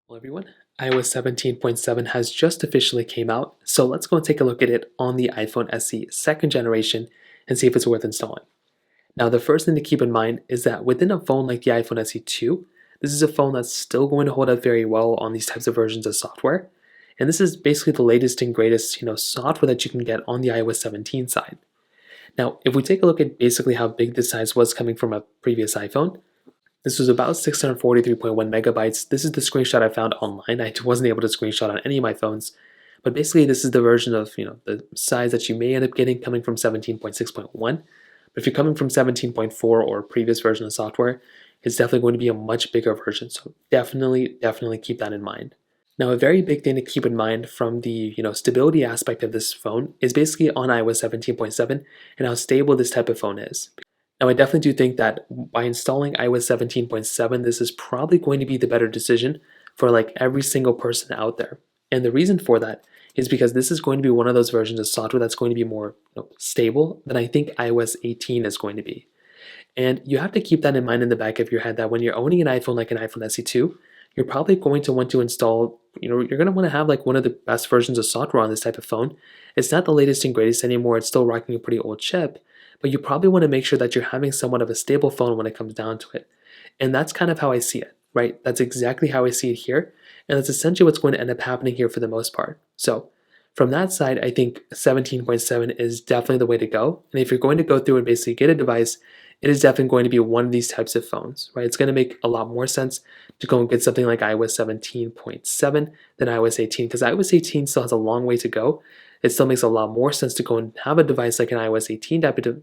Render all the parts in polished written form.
Hello everyone, iOS 17.7 has just officially came out, so let's go and take a look at it on the iPhone SE second generation and see if it's worth installing. Now the first thing to keep in mind is that within a phone like the iPhone SE 2, this is a phone that's still going to hold up very well on these types of versions of software, and this is basically the latest and greatest software that you can get on the iOS 17 side. Now if we take a look at basically how big this size was coming from a previous iPhone, this was about 643.1 megabytes. This is the screenshot I found online. I wasn't able to screenshot on any of my phones. But basically, this is the version of the size that you may end up getting coming from 17.6.1. But if you're coming from 17.4 or previous version of software, it's definitely going to be a much bigger version. So definitely keep that in mind. Now, a very big thing to keep in mind from the stability aspect of this phone is basically on iOS 17.7 and how stable this type of phone is. Now, I definitely do think that by installing iOS 17.7, this is probably going to be the better decision for like every single person out there. And the reason for that is because this is going to be one of those versions of software that's going to be more stable than I think iOS 18 is going to be. And you have to keep that in mind in the back of your head that when you're owning an iPhone like an iPhone SE 2, you're probably going to want to install, you're going to want to have like one of the best versions of software on this type of phone. It's not the latest and greatest anymore. It's still rocking a pretty old chip, but you probably want to make sure that you're having somewhat of a stable phone when it comes down to it. And that's kind of how I see it, right? That's exactly how I see it here. And that's essentially what's going to end up happening here for the most part. So from that side, I think 17.7 is definitely the way to go. And if you're going to go through and basically get a device, it is definitely going to be one of these types of phones, right? It's going to make a lot more sense to go and get something like iOS 17.7 than iOS 18 because iOS 18 still has a long way to go. It still makes a lot more sense to go and have a device like an iOS 18 type of,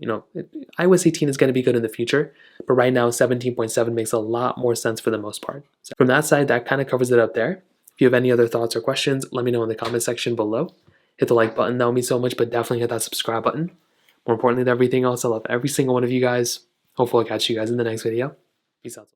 iOS 18 is going to be good in the future, but right now 17.7 makes a lot more sense for the most part. So from that side, that kind of covers it up there. If you have any other thoughts or questions, let me know in the comment section below. Hit the like button, that would mean so much, but definitely hit that subscribe button. More importantly than everything else, I love every single one of you guys. Hopefully I'll catch you guys in the next video. Peace out.